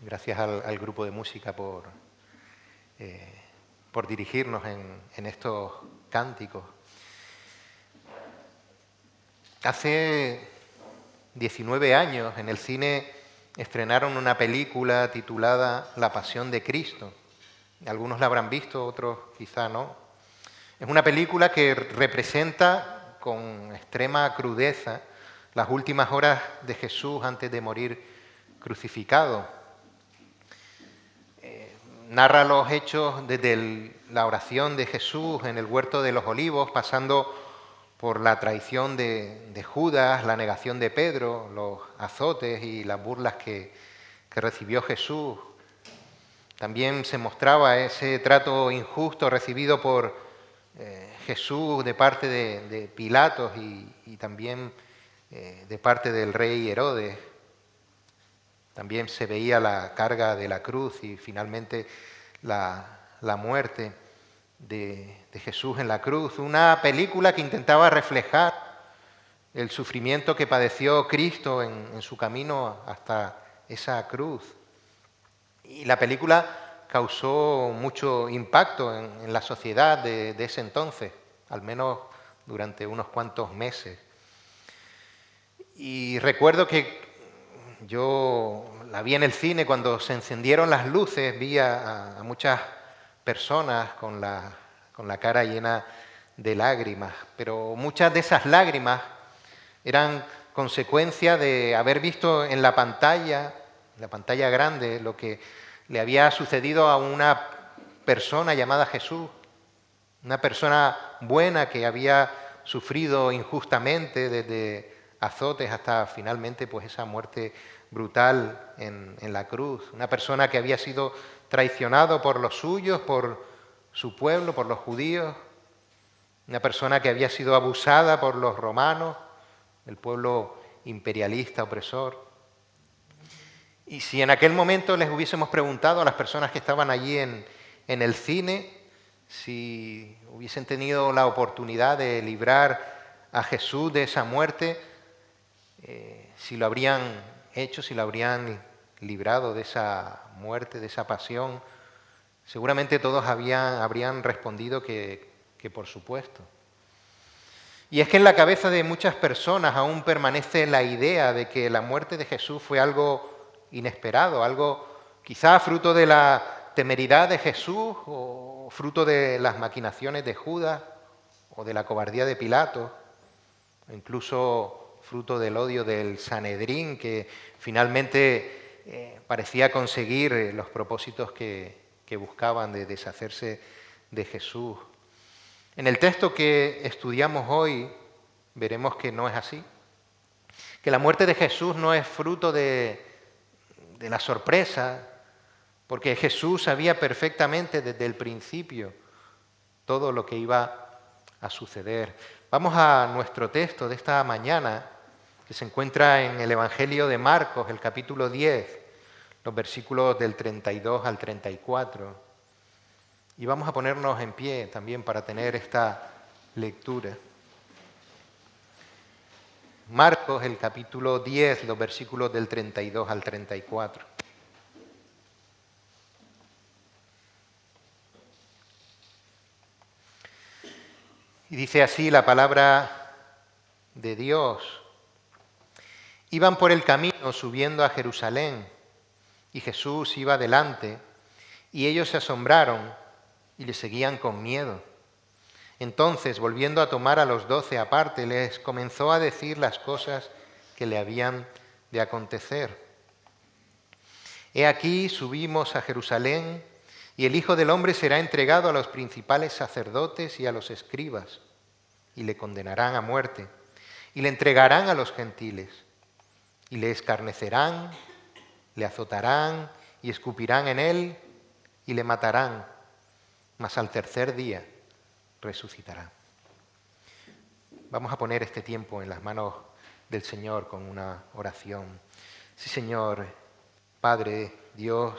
Gracias al grupo de música por dirigirnos en estos cánticos. Hace 19 años en el cine estrenaron una película titulada La Pasión de Cristo. Algunos la habrán visto, otros quizá no. Es una película que representa con extrema crudeza las últimas horas de Jesús antes de morir crucificado. Narra los hechos desde la oración de Jesús en el huerto de los Olivos, pasando por la traición de Judas, la negación de Pedro, los azotes y las burlas que recibió Jesús. También se mostraba ese trato injusto recibido por Jesús de parte de Pilatos y también de parte del rey Herodes. También se veía la carga de la cruz y finalmente la muerte de Jesús en la cruz. Una película que intentaba reflejar el sufrimiento que padeció Cristo en su camino hasta esa cruz. Y la película causó mucho impacto en la sociedad de ese entonces, al menos durante unos cuantos meses. Y recuerdo que yo la vi en el cine cuando se encendieron las luces, vi a muchas personas con la cara llena de lágrimas, pero muchas de esas lágrimas eran consecuencia de haber visto en la pantalla grande, lo que le había sucedido a una persona llamada Jesús, una persona buena que había sufrido injustamente desde azotes hasta finalmente pues esa muerte brutal en la cruz. Una persona que había sido traicionado por los suyos, por su pueblo, por los judíos. Una persona que había sido abusada por los romanos, el pueblo imperialista, opresor. Y si en aquel momento les hubiésemos preguntado a las personas que estaban allí en el cine, si hubiesen tenido la oportunidad de librar a Jesús de esa muerte, si lo habrían hecho, si lo habrían librado de esa muerte, de esa pasión, seguramente todos habrían respondido que por supuesto. Y es que en la cabeza de muchas personas aún permanece la idea de que la muerte de Jesús fue algo inesperado, algo quizá fruto de la temeridad de Jesús o fruto de las maquinaciones de Judas o de la cobardía de Pilato, o incluso fruto del odio del Sanedrín, que finalmente parecía conseguir los propósitos que buscaban de deshacerse de Jesús. En el texto que estudiamos hoy veremos que no es así, que la muerte de Jesús no es fruto de la sorpresa, porque Jesús sabía perfectamente desde el principio todo lo que iba a suceder. Vamos a nuestro texto de esta mañana, que se encuentra en el Evangelio de Marcos, el capítulo 10, los versículos del 32 al 34. Y vamos a ponernos en pie también para tener esta lectura. Marcos, el capítulo 10, los versículos del 32 al 34. Y dice así la palabra de Dios. Iban por el camino subiendo a Jerusalén, y Jesús iba delante, y ellos se asombraron y le seguían con miedo. Entonces, volviendo a tomar a los 12 aparte, les comenzó a decir las cosas que le habían de acontecer. He aquí, subimos a Jerusalén, y el Hijo del Hombre será entregado a los principales sacerdotes y a los escribas, y le condenarán a muerte, y le entregarán a los gentiles, y le escarnecerán, le azotarán y escupirán en él, y le matarán, mas al tercer día resucitará. Vamos a poner este tiempo en las manos del Señor con una oración. Sí, Señor, Padre, Dios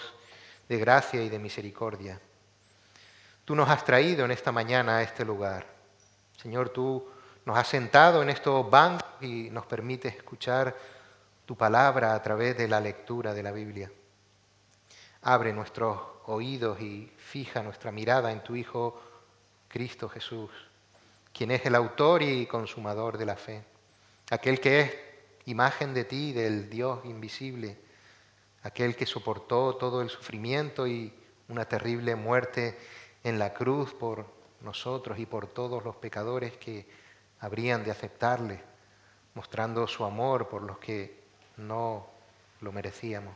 de gracia y de misericordia, tú nos has traído en esta mañana a este lugar. Señor, tú nos has sentado en estos bancos y nos permites escuchar tu palabra a través de la lectura de la Biblia. Abre nuestros oídos y fija nuestra mirada en tu Hijo Cristo Jesús, quien es el autor y consumador de la fe, aquel que es imagen de ti, del Dios invisible, aquel que soportó todo el sufrimiento y una terrible muerte en la cruz por nosotros y por todos los pecadores que habrían de aceptarle, mostrando su amor por los que no lo merecíamos.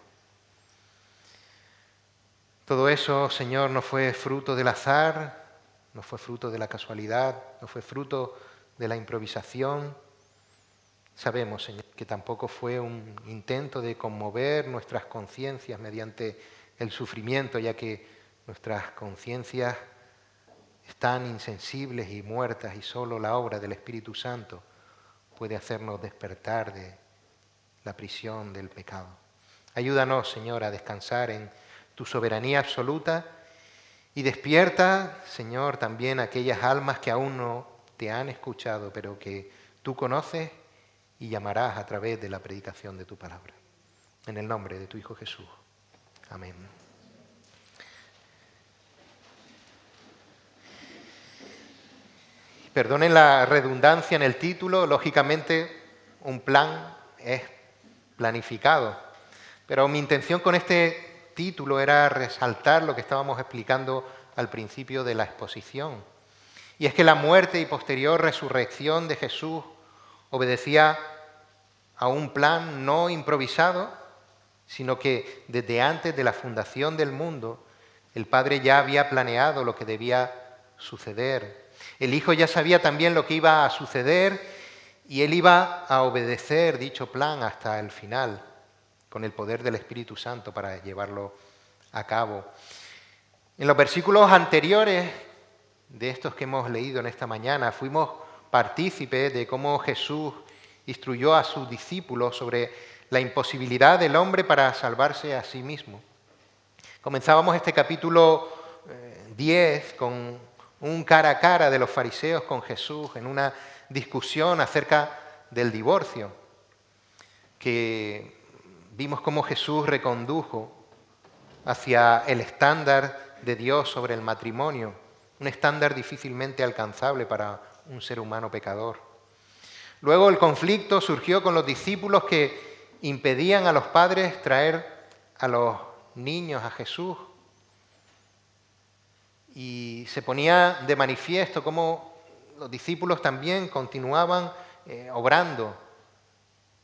Todo eso, Señor, no fue fruto del azar, no fue fruto de la casualidad, no fue fruto de la improvisación. Sabemos, Señor, que tampoco fue un intento de conmover nuestras conciencias mediante el sufrimiento, ya que nuestras conciencias están insensibles y muertas y solo la obra del Espíritu Santo puede hacernos despertar de la prisión del pecado. Ayúdanos, Señor, a descansar en tu soberanía absoluta y despierta, Señor, también aquellas almas que aún no te han escuchado, pero que tú conoces y llamarás a través de la predicación de tu palabra. En el nombre de tu Hijo Jesús. Amén. Perdonen la redundancia en el título, lógicamente un plan es planificado, pero mi intención con este título era resaltar lo que estábamos explicando al principio de la exposición, y es que la muerte y posterior resurrección de Jesús obedecía a un plan no improvisado, sino que desde antes de la fundación del mundo el Padre ya había planeado lo que debía suceder. El Hijo ya sabía también lo que iba a suceder y Él iba a obedecer dicho plan hasta el final, con el poder del Espíritu Santo para llevarlo a cabo. En los versículos anteriores de estos que hemos leído en esta mañana, fuimos partícipes de cómo Jesús instruyó a sus discípulos sobre la imposibilidad del hombre para salvarse a sí mismo. Comenzábamos este capítulo 10 con un cara a cara de los fariseos con Jesús en una discusión acerca del divorcio, que vimos cómo Jesús recondujo hacia el estándar de Dios sobre el matrimonio, un estándar difícilmente alcanzable para un ser humano pecador. Luego el conflicto surgió con los discípulos que impedían a los padres traer a los niños a Jesús. Y se ponía de manifiesto cómo los discípulos también continuaban obrando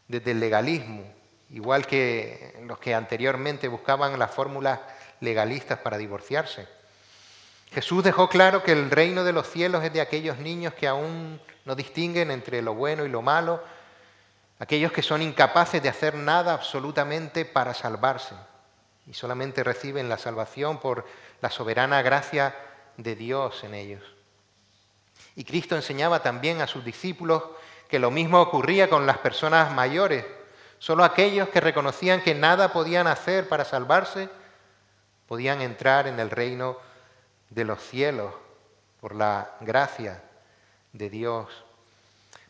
desde el legalismo, igual que los que anteriormente buscaban las fórmulas legalistas para divorciarse. Jesús dejó claro que el reino de los cielos es de aquellos niños que aún no distinguen entre lo bueno y lo malo, aquellos que son incapaces de hacer nada absolutamente para salvarse y solamente reciben la salvación por la soberana gracia de Dios en ellos. Y Cristo enseñaba también a sus discípulos que lo mismo ocurría con las personas mayores. Solo aquellos que reconocían que nada podían hacer para salvarse podían entrar en el reino de los cielos por la gracia de Dios.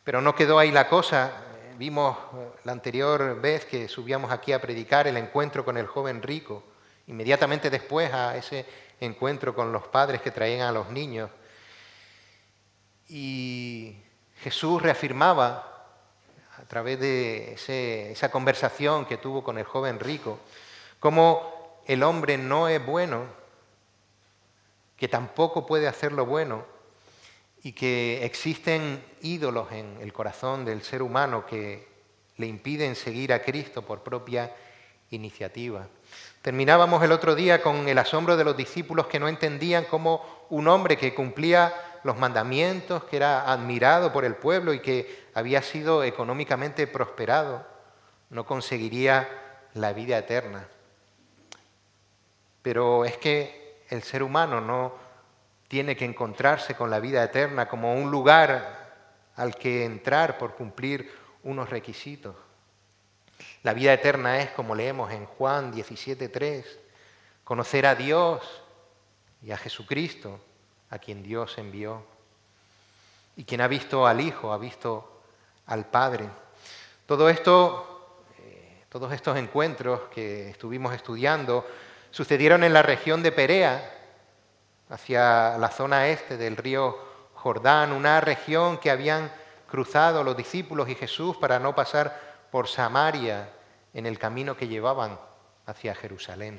Pero no quedó ahí la cosa. Vimos la anterior vez que subíamos aquí a predicar el encuentro con el joven rico, inmediatamente después a ese encuentro con los padres que traían a los niños. Y Jesús reafirmaba a través de esa conversación que tuvo con el joven rico, cómo el hombre no es bueno, que tampoco puede hacer lo bueno, y que existen ídolos en el corazón del ser humano que le impiden seguir a Cristo por propia iniciativa. Terminábamos el otro día con el asombro de los discípulos que no entendían cómo un hombre que cumplía los mandamientos, que era admirado por el pueblo y que había sido económicamente prosperado, no conseguiría la vida eterna. Pero es que el ser humano no tiene que encontrarse con la vida eterna como un lugar al que entrar por cumplir unos requisitos. La vida eterna es, como leemos en Juan 17:3, conocer a Dios y a Jesucristo, a quien Dios envió. Y quien ha visto al Hijo, ha visto al Padre. Todo esto, todos estos encuentros que estuvimos estudiando, Sucedieron en la región de Perea, hacia la zona este del río Jordán, una región que habían cruzado los discípulos y Jesús para no pasar por Samaria en el camino que llevaban hacia Jerusalén.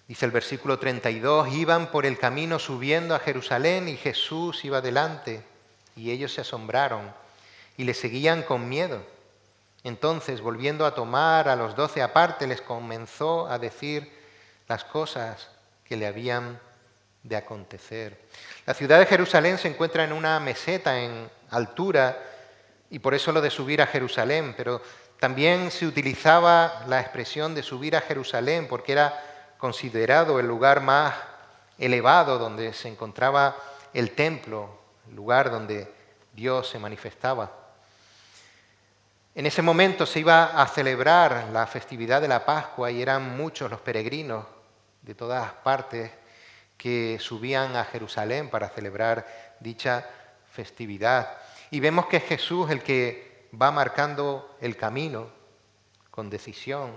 Dice el versículo 32, iban por el camino subiendo a Jerusalén y Jesús iba delante y ellos se asombraron y le seguían con miedo. Entonces, volviendo a tomar a los 12 aparte, les comenzó a decir las cosas que le habían de acontecer. La ciudad de Jerusalén se encuentra en una meseta en altura y por eso lo de subir a Jerusalén, pero también se utilizaba la expresión de subir a Jerusalén porque era considerado el lugar más elevado donde se encontraba el templo, el lugar donde Dios se manifestaba. En ese momento se iba a celebrar la festividad de la Pascua y eran muchos los peregrinos de todas partes que subían a Jerusalén para celebrar dicha festividad. Y vemos que es Jesús el que va marcando el camino con decisión,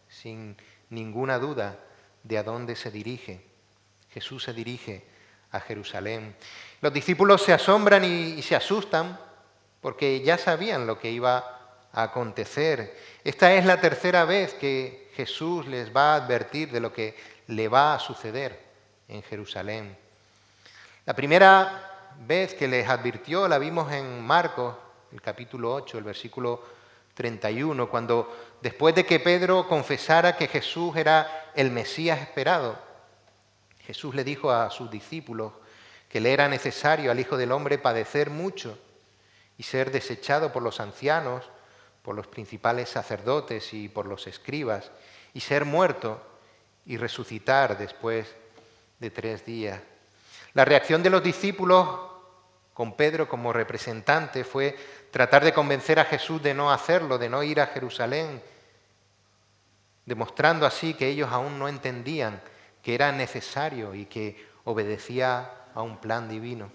sin ninguna duda de a dónde se dirige. Jesús se dirige a Jerusalén. Los discípulos se asombran y se asustan porque ya sabían lo que iba a acontecer. Esta es la tercera vez que Jesús les va a advertir de lo que le va a suceder en Jerusalén. La primera vez que les advirtió la vimos en Marcos, el capítulo 8, el versículo 31, cuando después de que Pedro confesara que Jesús era el Mesías esperado, Jesús le dijo a sus discípulos que le era necesario al Hijo del Hombre padecer mucho y ser desechado por los ancianos, por los principales sacerdotes y por los escribas, y ser muerto y resucitar después de 3 días. La reacción de los discípulos, con Pedro como representante, fue tratar de convencer a Jesús de no hacerlo, de no ir a Jerusalén, demostrando así que ellos aún no entendían que era necesario y que obedecía a un plan divino.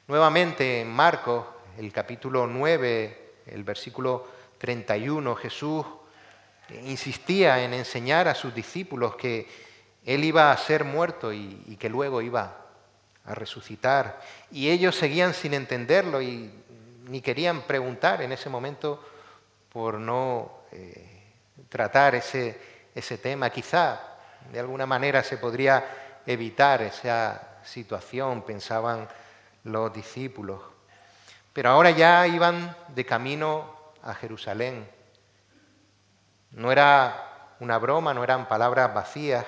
Nuevamente en Marcos, el capítulo 9, el versículo 31, Jesús insistía en enseñar a sus discípulos que Él iba a ser muerto y que luego iba a resucitar. Y ellos seguían sin entenderlo y ni querían preguntar en ese momento por no tratar ese tema. Quizá de alguna manera se podría evitar esa situación, pensaban los discípulos. Pero ahora ya iban de camino a Jerusalén. No era una broma, no eran palabras vacías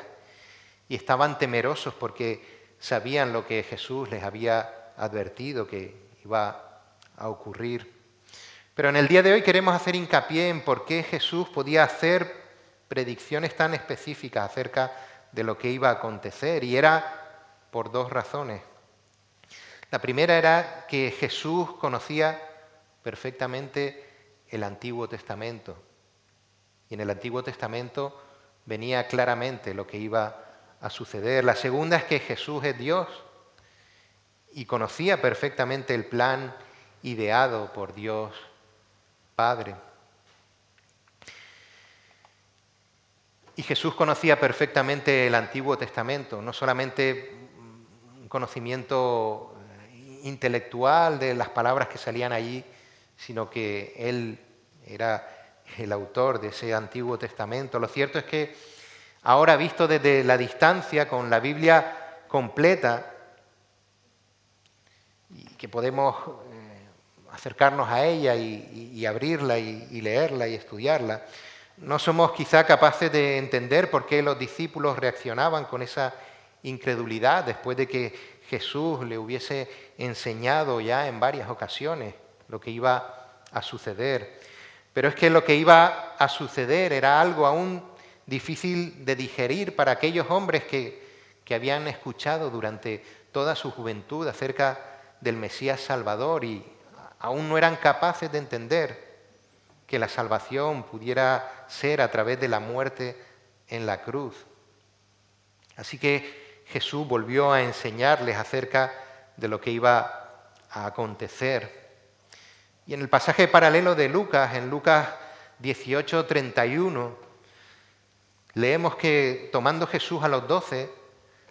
y estaban temerosos porque sabían lo que Jesús les había advertido que iba a ocurrir. Pero en el día de hoy queremos hacer hincapié en por qué Jesús podía hacer predicciones tan específicas acerca de lo que iba a acontecer, y era por 2 razones. La primera era que Jesús conocía perfectamente el Antiguo Testamento, y en el Antiguo Testamento venía claramente lo que iba a suceder. La segunda es que Jesús es Dios y conocía perfectamente el plan ideado por Dios Padre. Y Jesús conocía perfectamente el Antiguo Testamento, no solamente un conocimiento intelectual de las palabras que salían allí, sino que Él era el autor de ese Antiguo Testamento. Lo cierto es que ahora, visto desde la distancia, con la Biblia completa, y que podemos acercarnos a ella y abrirla y leerla y estudiarla, no somos quizá capaces de entender por qué los discípulos reaccionaban con esa incredulidad después de que Jesús le hubiese enseñado ya en varias ocasiones lo que iba a suceder. Pero es que lo que iba a suceder era algo aún difícil de digerir para aquellos hombres que habían escuchado durante toda su juventud acerca del Mesías Salvador y aún no eran capaces de entender que la salvación pudiera ser a través de la muerte en la cruz. Así que Jesús volvió a enseñarles acerca de lo que iba a acontecer. Y en el pasaje paralelo de Lucas, en Lucas 18:31, leemos que tomando Jesús a los 12,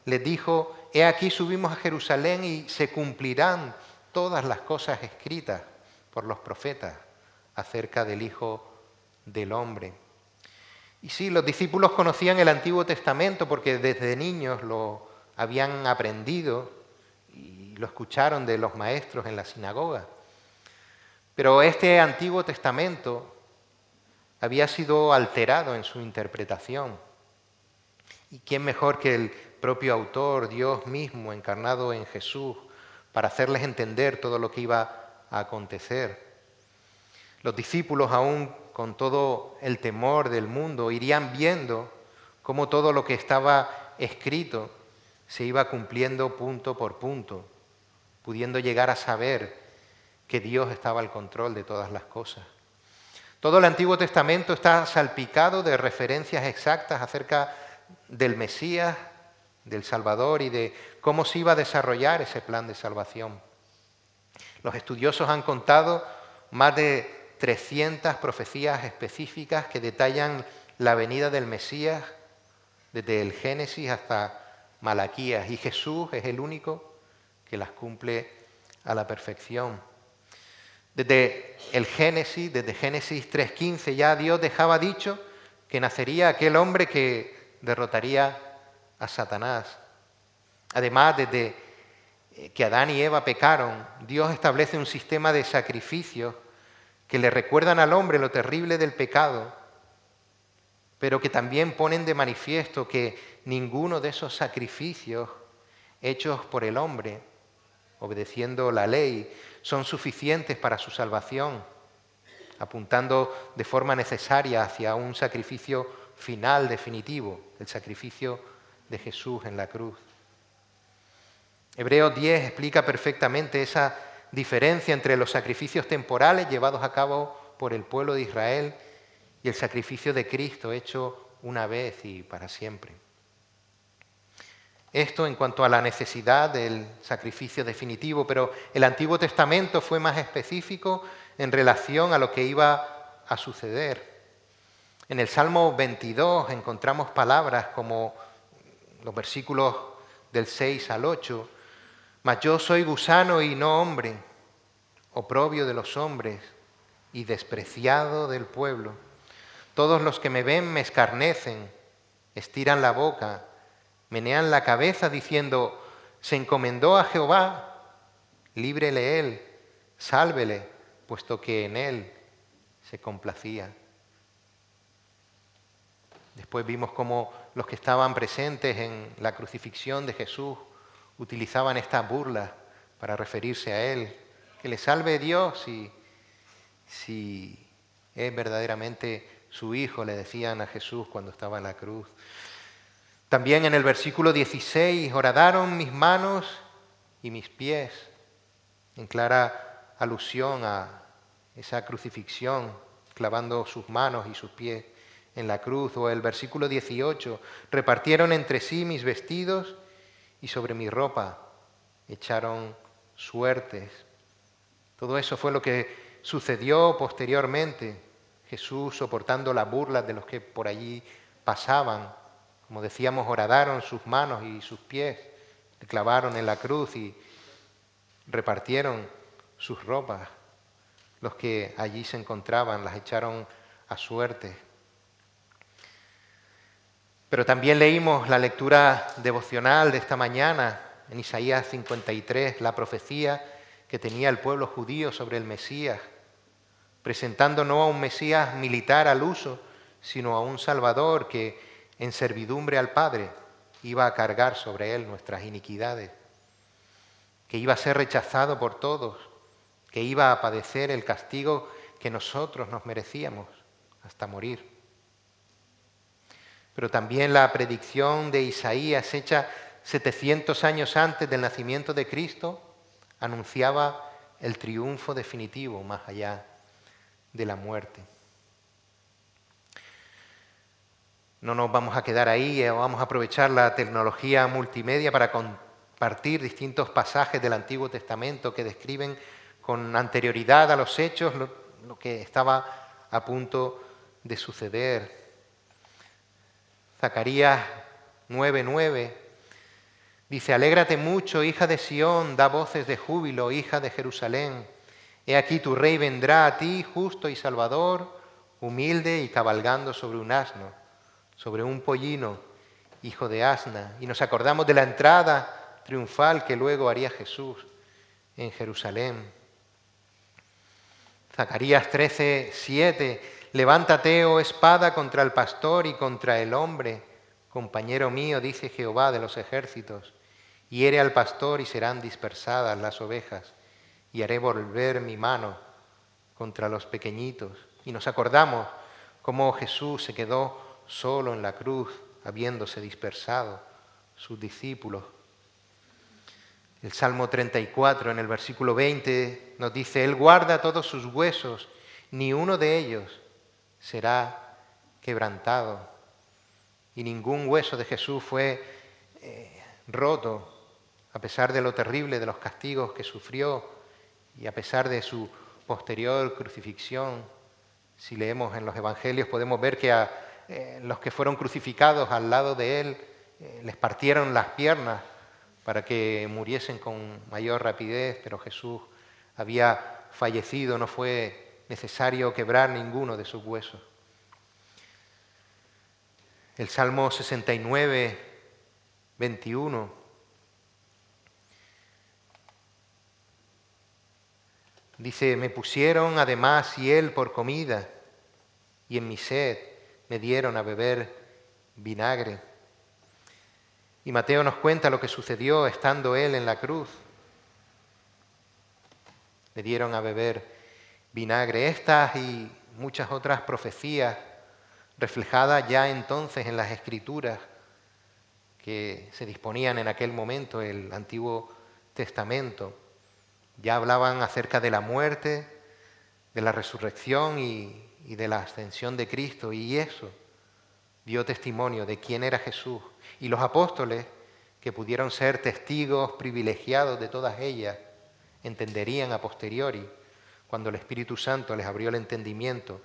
les dijo: «He aquí subimos a Jerusalén y se cumplirán todas las cosas escritas por los profetas acerca del Hijo del Hombre». Y sí, los discípulos conocían el Antiguo Testamento porque desde niños lo habían aprendido y lo escucharon de los maestros en la sinagoga. Pero este Antiguo Testamento había sido alterado en su interpretación. ¿Y quién mejor que el propio autor, Dios mismo, encarnado en Jesús, para hacerles entender todo lo que iba a acontecer? Los discípulos, aún con todo el temor del mundo, irían viendo cómo todo lo que estaba escrito se iba cumpliendo punto por punto, pudiendo llegar a saber que Dios estaba al control de todas las cosas. Todo el Antiguo Testamento está salpicado de referencias exactas acerca del Mesías, del Salvador y de cómo se iba a desarrollar ese plan de salvación. Los estudiosos han contado más de 300 profecías específicas que detallan la venida del Mesías desde el Génesis hasta Malaquías, y Jesús es el único que las cumple a la perfección. Desde Génesis 3:15 ya Dios dejaba dicho que nacería aquel hombre que derrotaría a Satanás. Además, desde que Adán y Eva pecaron, Dios establece un sistema de sacrificios que le recuerdan al hombre lo terrible del pecado, pero que también ponen de manifiesto que ninguno de esos sacrificios hechos por el hombre, obedeciendo la ley, son suficientes para su salvación, apuntando de forma necesaria hacia un sacrificio final, definitivo, el sacrificio de Jesús en la cruz. Hebreos 10 explica perfectamente esa diferencia entre los sacrificios temporales llevados a cabo por el pueblo de Israel y el sacrificio de Cristo hecho una vez y para siempre. Esto en cuanto a la necesidad del sacrificio definitivo, pero el Antiguo Testamento fue más específico en relación a lo que iba a suceder. En el Salmo 22 encontramos palabras como los versículos del 6 al 8, «Mas yo soy gusano y no hombre, oprobio de los hombres y despreciado del pueblo. Todos los que me ven me escarnecen, estiran la boca, menean la cabeza diciendo, se encomendó a Jehová, líbrele él, sálvele, puesto que en él se complacía». Después vimos cómo los que estaban presentes en la crucifixión de Jesús utilizaban estas burlas para referirse a él. Que le salve Dios si es verdaderamente su Hijo, le decían a Jesús cuando estaba en la cruz. También en el versículo 16, horadaron mis manos y mis pies, en clara alusión a esa crucifixión, clavando sus manos y sus pies en la cruz. O el versículo 18, repartieron entre sí mis vestidos y sobre mi ropa echaron suertes. Todo eso fue lo que sucedió posteriormente, Jesús soportando las burlas de los que por allí pasaban. Como decíamos, horadaron sus manos y sus pies, le clavaron en la cruz y repartieron sus ropas. Los que allí se encontraban las echaron a suerte. Pero también leímos la lectura devocional de esta mañana en Isaías 53, la profecía que tenía el pueblo judío sobre el Mesías, presentando no a un Mesías militar al uso, sino a un Salvador que en servidumbre al Padre iba a cargar sobre él nuestras iniquidades, que iba a ser rechazado por todos, que iba a padecer el castigo que nosotros nos merecíamos hasta morir. Pero también la predicción de Isaías, hecha 700 años antes del nacimiento de Cristo, anunciaba el triunfo definitivo más allá de la muerte. No nos vamos a quedar ahí, vamos a aprovechar la tecnología multimedia para compartir distintos pasajes del Antiguo Testamento que describen con anterioridad a los hechos lo que estaba a punto de suceder. Zacarías 9:9 dice: alégrate mucho, hija de Sión, da voces de júbilo, hija de Jerusalén. He aquí tu rey vendrá a ti, justo y salvador, humilde y cabalgando sobre un asno, sobre un pollino, hijo de asna. Y nos acordamos de la entrada triunfal que luego haría Jesús en Jerusalén. Zacarías 13:7, levántate, oh espada, contra el pastor y contra el hombre, compañero mío, dice Jehová de los ejércitos. Hiere al pastor y serán dispersadas las ovejas, y haré volver mi mano contra los pequeñitos. Y nos acordamos cómo Jesús se quedó solo en la cruz, habiéndose dispersado sus discípulos. El Salmo 34, en el versículo 20, nos dice: Él guarda todos sus huesos, ni uno de ellos será quebrantado. Y ningún hueso de Jesús fue roto, a pesar de lo terrible de los castigos que sufrió y a pesar de su posterior crucifixión. Si leemos en los evangelios podemos ver que a los que fueron crucificados al lado de él les partieron las piernas para que muriesen con mayor rapidez, pero Jesús había fallecido, no fue necesario quebrar ninguno de sus huesos. El Salmo 69, 21. Dice: me pusieron además hiel por comida, y en mi sed me dieron a beber vinagre. Y Mateo nos cuenta lo que sucedió estando él en la cruz. Le dieron a beber vinagre. Estas y muchas otras profecías reflejadas ya entonces en las Escrituras que se disponían en aquel momento, el Antiguo Testamento, ya hablaban acerca de la muerte, de la resurrección y de la ascensión de Cristo, y eso dio testimonio de quién era Jesús. Y los apóstoles, que pudieron ser testigos privilegiados de todas ellas, entenderían a posteriori, cuando el Espíritu Santo les abrió el entendimiento,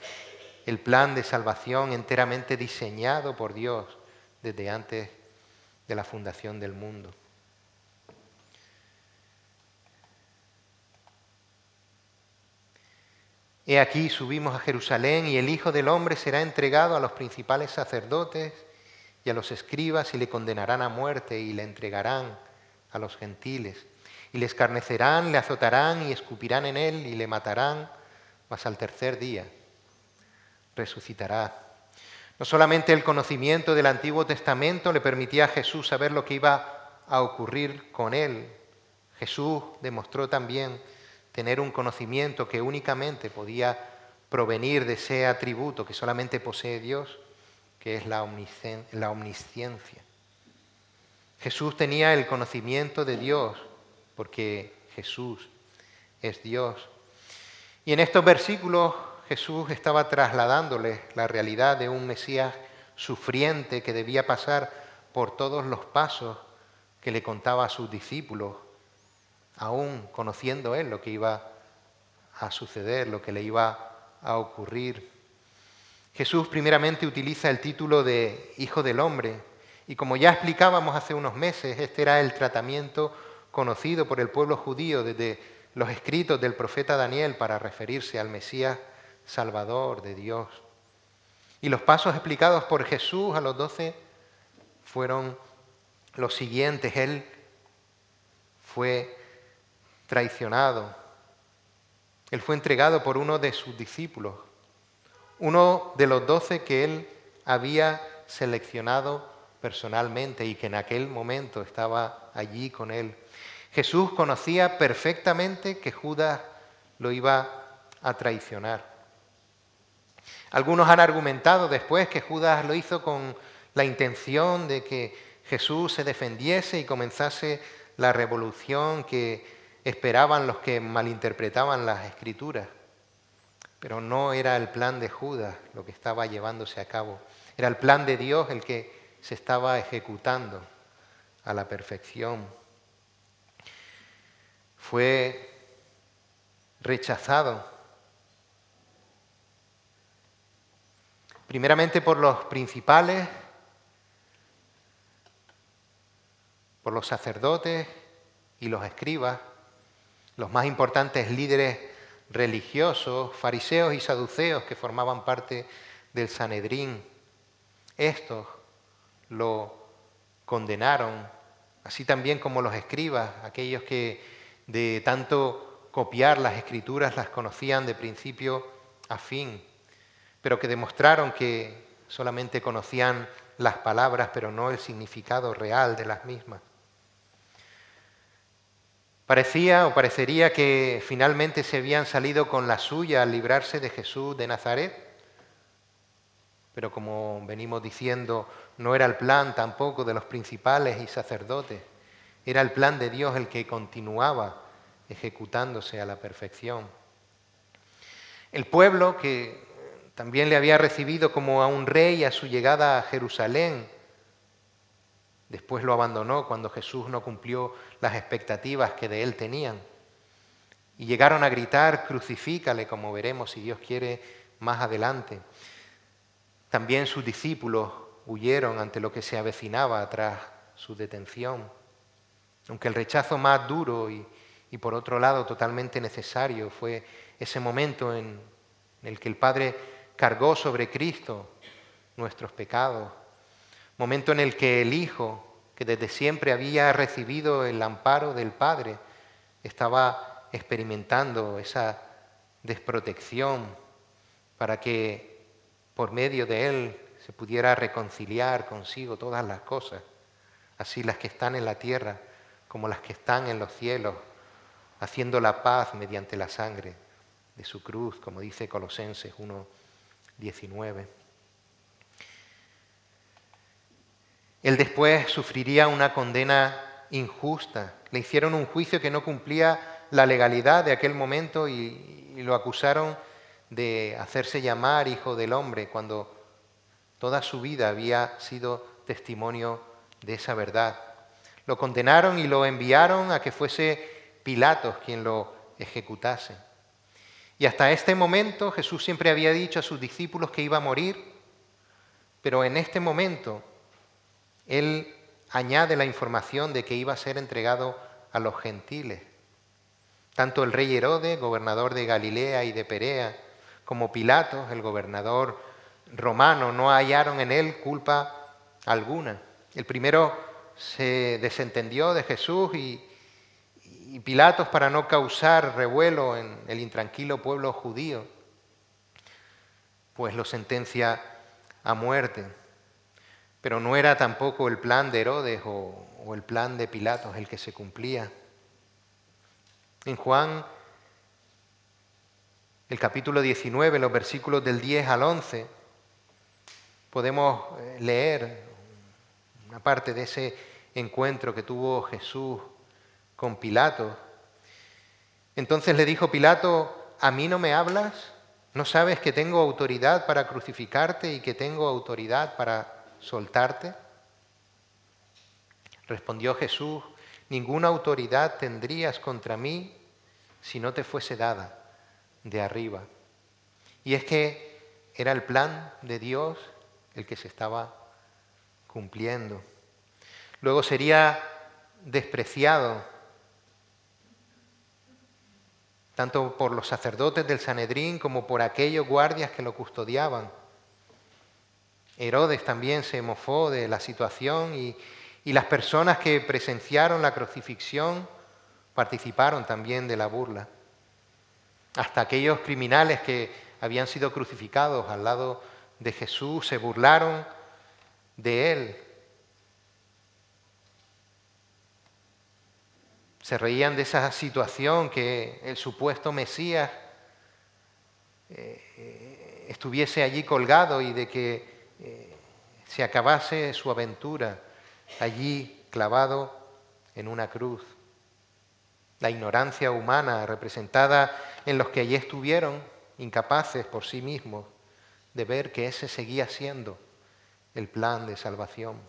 el plan de salvación enteramente diseñado por Dios desde antes de la fundación del mundo. He aquí subimos a Jerusalén y el Hijo del Hombre será entregado a los principales sacerdotes y a los escribas y le condenarán a muerte y le entregarán a los gentiles. Y le escarnecerán, le azotarán y escupirán en él y le matarán, mas al tercer día resucitará. No solamente el conocimiento del Antiguo Testamento le permitía a Jesús saber lo que iba a ocurrir con él. Jesús demostró también tener un conocimiento que únicamente podía provenir de ese atributo que solamente posee Dios, que es la omnisciencia. Jesús tenía el conocimiento de Dios, porque Jesús es Dios. Y en estos versículos Jesús estaba trasladándoles la realidad de un Mesías sufriente que debía pasar por todos los pasos que le contaba a sus discípulos, aún conociendo él lo que iba a suceder, lo que le iba a ocurrir. Jesús primeramente utiliza el título de Hijo del Hombre, y como ya explicábamos hace unos meses, este era el tratamiento conocido por el pueblo judío desde los escritos del profeta Daniel para referirse al Mesías Salvador de Dios. Y los pasos explicados por Jesús a los 12 fueron los siguientes. Él fue traicionado. Él fue entregado por uno de sus discípulos, uno de los 12 que él había seleccionado personalmente y que en aquel momento estaba allí con él. Jesús conocía perfectamente que Judas lo iba a traicionar. Algunos han argumentado después que Judas lo hizo con la intención de que Jesús se defendiese y comenzase la revolución que esperaban los que malinterpretaban las Escrituras. Pero no era el plan de Judas lo que estaba llevándose a cabo. Era el plan de Dios el que se estaba ejecutando a la perfección. Fue rechazado. Primeramente por los principales, por los sacerdotes y los escribas, los más importantes líderes religiosos, fariseos y saduceos que formaban parte del Sanedrín. Estos lo condenaron, así también como los escribas, aquellos que de tanto copiar las escrituras las conocían de principio a fin, pero que demostraron que solamente conocían las palabras, pero no el significado real de las mismas. Parecía o parecería que finalmente se habían salido con la suya al librarse de Jesús de Nazaret, pero como venimos diciendo, no era el plan tampoco de los principales y sacerdotes, era el plan de Dios el que continuaba ejecutándose a la perfección. El pueblo, que también le había recibido como a un rey a su llegada a Jerusalén, después lo abandonó cuando Jesús no cumplió las expectativas que de él tenían. Y llegaron a gritar, crucifícale, como veremos si Dios quiere más adelante. También sus discípulos huyeron ante lo que se avecinaba tras su detención. Aunque el rechazo más duro y por otro lado totalmente necesario fue ese momento en el que el Padre cargó sobre Cristo nuestros pecados. Momento en el que el Hijo, que desde siempre había recibido el amparo del Padre, estaba experimentando esa desprotección para que por medio de Él se pudiera reconciliar consigo todas las cosas, así las que están en la tierra como las que están en los cielos, haciendo la paz mediante la sangre de su cruz, como dice Colosenses 1:19. Él después sufriría una condena injusta. Le hicieron un juicio que no cumplía la legalidad de aquel momento y lo acusaron de hacerse llamar Hijo del Hombre, cuando toda su vida había sido testimonio de esa verdad. Lo condenaron y lo enviaron a que fuese Pilatos quien lo ejecutase. Y hasta este momento Jesús siempre había dicho a sus discípulos que iba a morir, pero en este momento Él añade la información de que iba a ser entregado a los gentiles. Tanto el rey Herodes, gobernador de Galilea y de Perea, como Pilatos, el gobernador romano, no hallaron en él culpa alguna. El primero se desentendió de Jesús y Pilatos, para no causar revuelo en el intranquilo pueblo judío, pues lo sentencia a muerte. Pero no era tampoco el plan de Herodes o el plan de Pilatos el que se cumplía. En Juan, el capítulo 19, los versículos del 10 al 11, podemos leer una parte de ese encuentro que tuvo Jesús con Pilato. Entonces le dijo Pilato: ¿a mí no me hablas? ¿No sabes que tengo autoridad para crucificarte y que tengo autoridad para soltarte? Respondió Jesús: ninguna autoridad tendrías contra mí si no te fuese dada de arriba. Y es que era el plan de Dios el que se estaba cumpliendo. Luego sería despreciado tanto por los sacerdotes del Sanedrín como por aquellos guardias que lo custodiaban. Herodes también se mofó de la situación y las personas que presenciaron la crucifixión participaron también de la burla. Hasta aquellos criminales que habían sido crucificados al lado de Jesús se burlaron de él. Se reían de esa situación, que el supuesto Mesías estuviese allí colgado y de que se acabase su aventura allí clavado en una cruz. La ignorancia humana representada en los que allí estuvieron, incapaces por sí mismos de ver que ese seguía siendo el plan de salvación.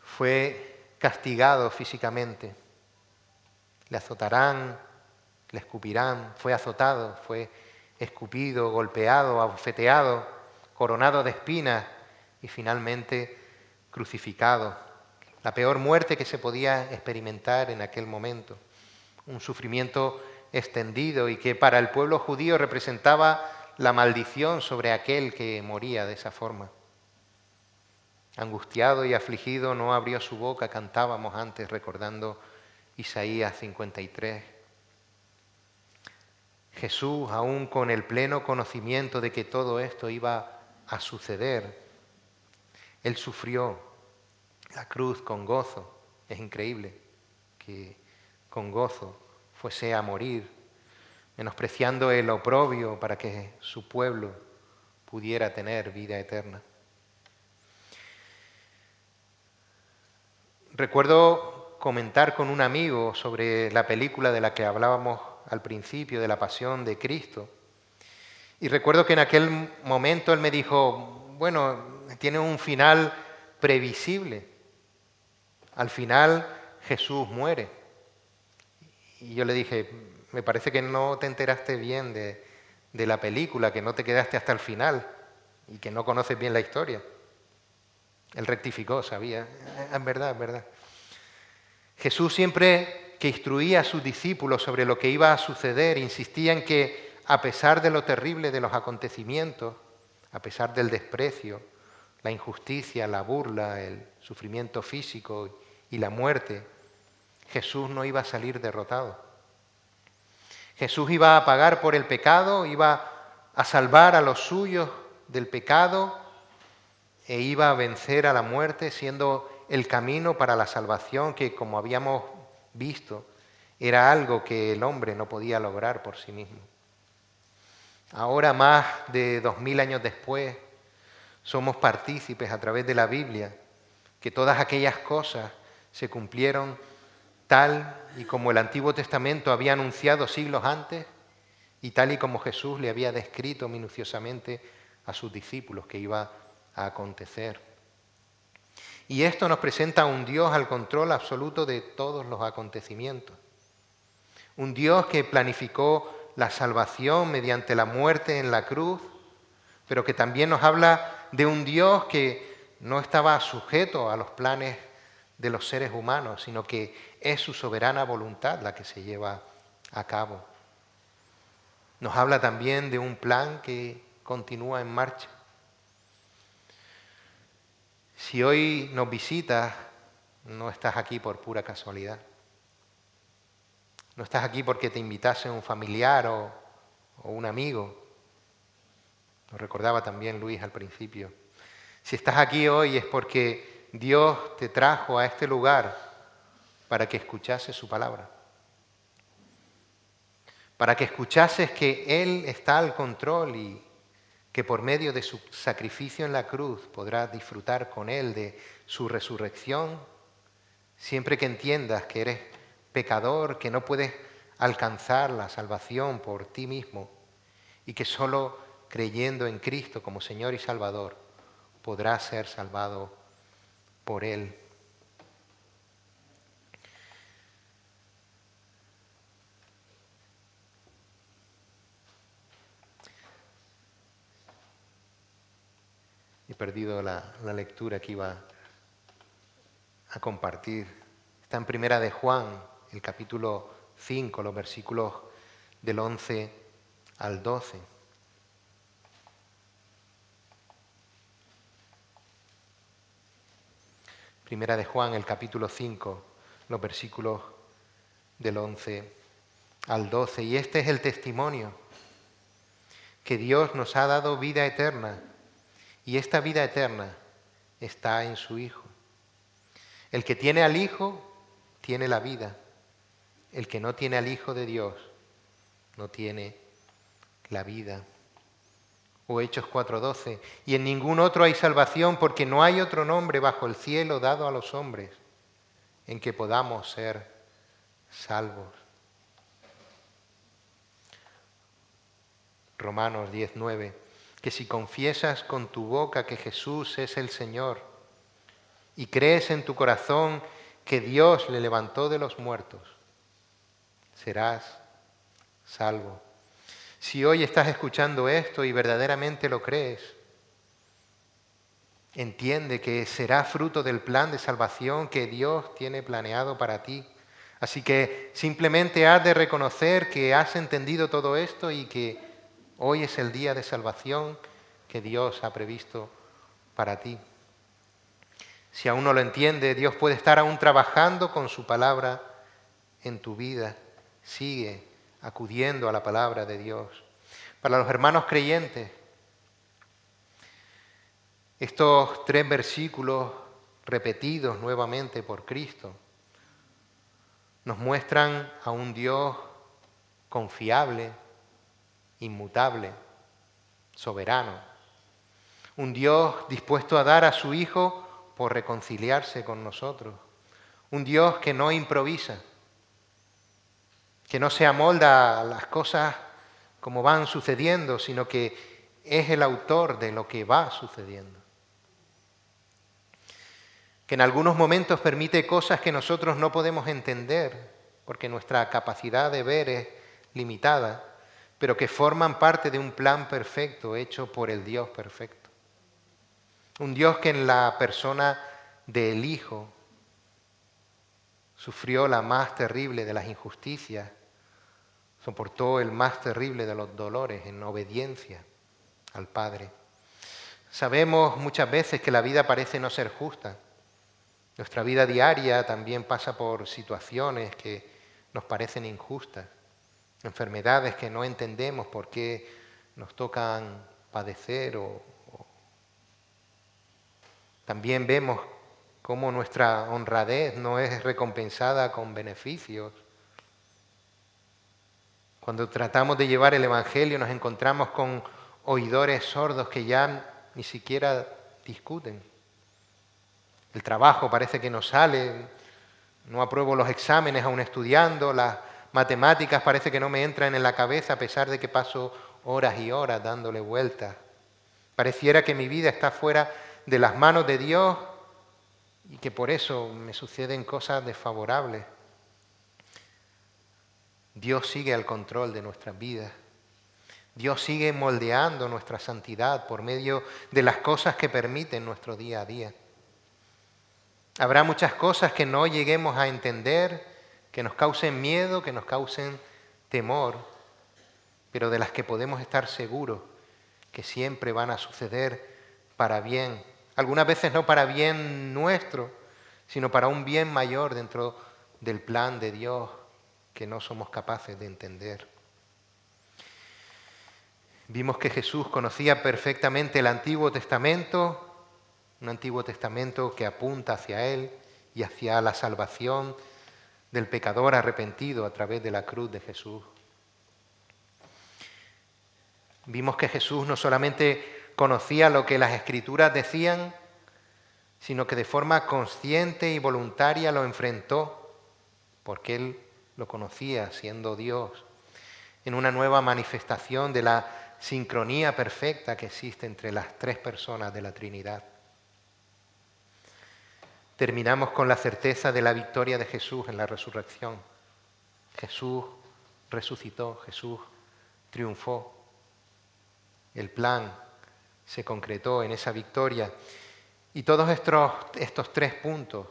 Fue castigado físicamente, le azotarán, le escupirán, fue azotado, fue escupido, golpeado, abofeteado, coronado de espinas y finalmente crucificado. La peor muerte que se podía experimentar en aquel momento. Un sufrimiento extendido y que para el pueblo judío representaba la maldición sobre aquel que moría de esa forma. Angustiado y afligido no abrió su boca, cantábamos antes recordando Isaías 53. Jesús, aún con el pleno conocimiento de que todo esto iba a suceder, Él sufrió la cruz con gozo. Es increíble que con gozo fuese a morir, menospreciando el oprobio para que su pueblo pudiera tener vida eterna. Recuerdo comentar con un amigo sobre la película de la que hablábamos al principio, de la Pasión de Cristo. Y recuerdo que en aquel momento él me dijo, bueno, tiene un final previsible. Al final Jesús muere. Y yo le dije, me parece que no te enteraste bien de la película, que no te quedaste hasta el final y que no conoces bien la historia. Él rectificó, sabía. Es verdad, es verdad. Jesús siempre que instruía a sus discípulos sobre lo que iba a suceder, insistía en que a pesar de lo terrible de los acontecimientos, a pesar del desprecio, la injusticia, la burla, el sufrimiento físico y la muerte, Jesús no iba a salir derrotado. Jesús iba a pagar por el pecado, iba a salvar a los suyos del pecado e iba a vencer a la muerte, siendo el camino para la salvación que, como habíamos visto, era algo que el hombre no podía lograr por sí mismo. Ahora, más de 2000 años después, somos partícipes a través de la Biblia que todas aquellas cosas se cumplieron tal y como el Antiguo Testamento había anunciado siglos antes y tal y como Jesús le había descrito minuciosamente a sus discípulos que iba a acontecer. Y esto nos presenta a un Dios al control absoluto de todos los acontecimientos. Un Dios que planificó la salvación mediante la muerte en la cruz, pero que también nos habla de un Dios que no estaba sujeto a los planes de los seres humanos, sino que es su soberana voluntad la que se lleva a cabo. Nos habla también de un plan que continúa en marcha. Si hoy nos visitas, no estás aquí por pura casualidad. No estás aquí porque te invitase un familiar o un amigo. Lo recordaba también Luis al principio. Si estás aquí hoy es porque Dios te trajo a este lugar para que escuchases su palabra. Para que escuchases que Él está al control y que por medio de su sacrificio en la cruz podrás disfrutar con Él de su resurrección, siempre que entiendas que eres pecador, que no puedes alcanzar la salvación por ti mismo y que solo creyendo en Cristo como Señor y Salvador podrás ser salvado por Él. He perdido la lectura que iba a compartir. Está en Primera de Juan, el capítulo 5, los versículos del 11 al 12. Primera de Juan, el capítulo 5, los versículos del 11 al 12. Y este es el testimonio, que Dios nos ha dado vida eterna, y esta vida eterna está en su Hijo. El que tiene al Hijo, tiene la vida. El que no tiene al Hijo de Dios, no tiene la vida. O Hechos 4:12. Y en ningún otro hay salvación, porque no hay otro nombre bajo el cielo dado a los hombres en que podamos ser salvos. Romanos 10:9. Que si confiesas con tu boca que Jesús es el Señor y crees en tu corazón que Dios le levantó de los muertos, serás salvo. Si hoy estás escuchando esto y verdaderamente lo crees, entiende que será fruto del plan de salvación que Dios tiene planeado para ti. Así que simplemente has de reconocer que has entendido todo esto y que hoy es el día de salvación que Dios ha previsto para ti. Si aún no lo entiendes, Dios puede estar aún trabajando con su palabra en tu vida. Sigue acudiendo a la palabra de Dios. Para los hermanos creyentes, estos 3 versículos repetidos nuevamente por Cristo nos muestran a un Dios confiable, inmutable, soberano. Un Dios dispuesto a dar a su Hijo por reconciliarse con nosotros. Un Dios que no improvisa, que no se amolda a las cosas como van sucediendo, sino que es el autor de lo que va sucediendo. Que en algunos momentos permite cosas que nosotros no podemos entender, porque nuestra capacidad de ver es limitada, pero que forman parte de un plan perfecto hecho por el Dios perfecto. Un Dios que en la persona del Hijo sufrió la más terrible de las injusticias, soportó el más terrible de los dolores en obediencia al Padre. Sabemos muchas veces que la vida parece no ser justa. Nuestra vida diaria también pasa por situaciones que nos parecen injustas, enfermedades que no entendemos por qué nos tocan padecer También vemos cómo nuestra honradez no es recompensada con beneficios. Cuando tratamos de llevar el Evangelio nos encontramos con oidores sordos que ya ni siquiera discuten. El trabajo parece que no sale, no apruebo los exámenes aún estudiando, las matemáticas parece que no me entran en la cabeza a pesar de que paso horas y horas dándole vueltas. Pareciera que mi vida está fuera de las manos de Dios y que por eso me suceden cosas desfavorables. Dios sigue al control de nuestras vidas. Dios sigue moldeando nuestra santidad por medio de las cosas que permiten nuestro día a día. Habrá muchas cosas que no lleguemos a entender, que nos causen miedo, que nos causen temor, pero de las que podemos estar seguros que siempre van a suceder para bien. Algunas veces no para bien nuestro, sino para un bien mayor dentro del plan de Dios que no somos capaces de entender. Vimos que Jesús conocía perfectamente el Antiguo Testamento, un Antiguo Testamento que apunta hacia Él y hacia la salvación del pecador arrepentido a través de la cruz de Jesús. Vimos que Jesús no solamente conocía lo que las Escrituras decían, sino que de forma consciente y voluntaria lo enfrentó, porque Él lo conocía siendo Dios, en una nueva manifestación de la sincronía perfecta que existe entre las 3 personas de la Trinidad. Terminamos con la certeza de la victoria de Jesús en la resurrección. Jesús resucitó, Jesús triunfó. El plan se concretó en esa victoria. Y todos estos 3 puntos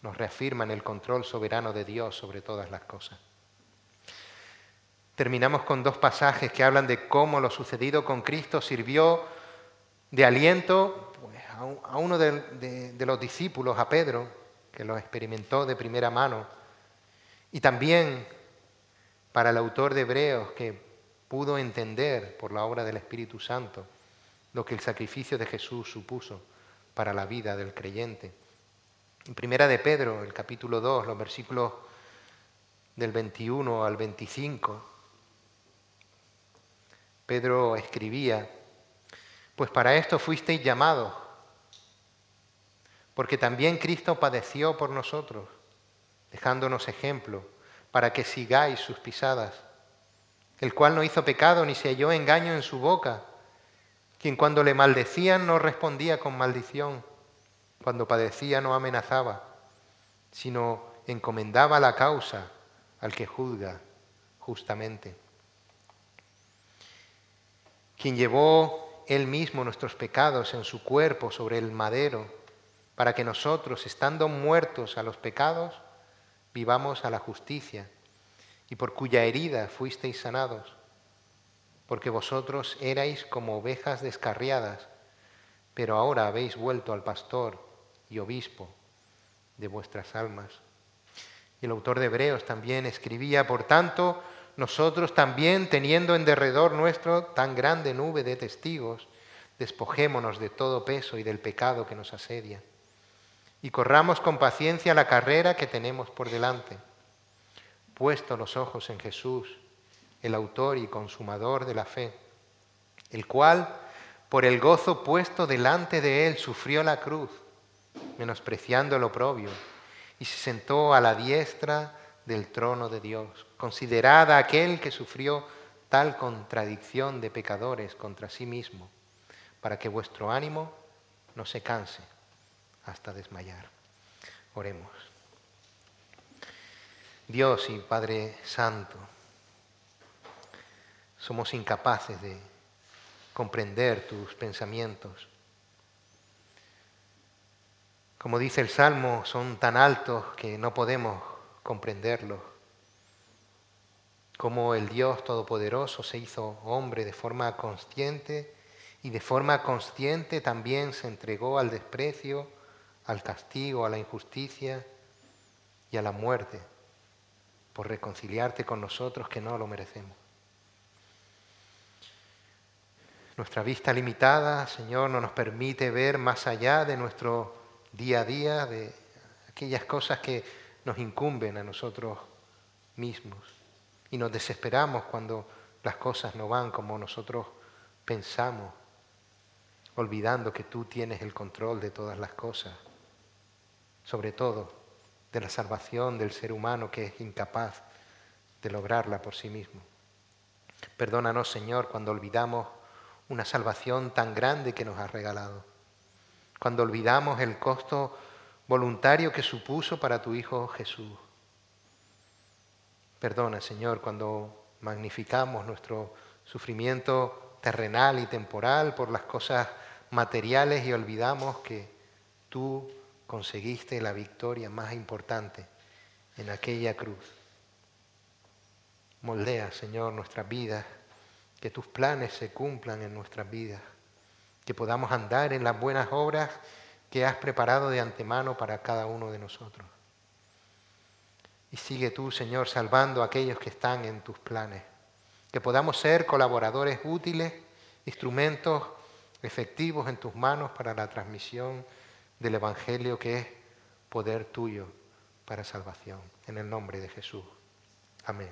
nos reafirman el control soberano de Dios sobre todas las cosas. Terminamos con 2 pasajes que hablan de cómo lo sucedido con Cristo sirvió de aliento a uno de los discípulos, a Pedro, que lo experimentó de primera mano, y también para el autor de Hebreos, que pudo entender por la obra del Espíritu Santo lo que el sacrificio de Jesús supuso para la vida del creyente. En Primera de Pedro, el capítulo 2, los versículos del 21 al 25, Pedro escribía: pues para esto fuisteis llamados, porque también Cristo padeció por nosotros, dejándonos ejemplo, para que sigáis sus pisadas, el cual no hizo pecado ni se halló engaño en su boca, quien cuando le maldecían no respondía con maldición, cuando padecía no amenazaba, sino encomendaba la causa al que juzga justamente. quien llevó Él mismo nuestros pecados en su cuerpo sobre el madero, para que nosotros, estando muertos a los pecados, vivamos a la justicia, y por cuya herida fuisteis sanados, porque vosotros erais como ovejas descarriadas, pero ahora habéis vuelto al pastor y obispo de vuestras almas. Y el autor de Hebreos también escribía: por tanto, nosotros también, teniendo en derredor nuestro tan grande nube de testigos, despojémonos de todo peso y del pecado que nos asedia, y corramos con paciencia la carrera que tenemos por delante, puesto los ojos en Jesús, el autor y consumador de la fe, el cual, por el gozo puesto delante de él, sufrió la cruz, menospreciando el oprobio, y se sentó a la diestra del trono de Dios. Considerad a aquel que sufrió tal contradicción de pecadores contra sí mismo, para que vuestro ánimo no se canse hasta desmayar. Oremos. Dios y Padre Santo, somos incapaces de comprender tus pensamientos. Como dice el Salmo, son tan altos que no podemos comprenderlos. Como el Dios Todopoderoso se hizo hombre de forma consciente y de forma consciente también se entregó al desprecio, al castigo, a la injusticia y a la muerte por reconciliarte con nosotros que no lo merecemos. Nuestra vista limitada, Señor, no nos permite ver más allá de nuestro día a día, de aquellas cosas que nos incumben a nosotros mismos. Y nos desesperamos cuando las cosas no van como nosotros pensamos, olvidando que tú tienes el control de todas las cosas, sobre todo de la salvación del ser humano que es incapaz de lograrla por sí mismo. Perdónanos, Señor, cuando olvidamos una salvación tan grande que nos has regalado, cuando olvidamos el costo voluntario que supuso para tu Hijo Jesús. Perdona, Señor, cuando magnificamos nuestro sufrimiento terrenal y temporal por las cosas materiales y olvidamos que tú conseguiste la victoria más importante en aquella cruz. Moldea, Señor, nuestras vidas, que tus planes se cumplan en nuestras vidas, que podamos andar en las buenas obras que has preparado de antemano para cada uno de nosotros. Y sigue tú, Señor, salvando a aquellos que están en tus planes, que podamos ser colaboradores útiles, instrumentos efectivos en tus manos para la transmisión del Evangelio, que es poder tuyo para salvación. En el nombre de Jesús. Amén.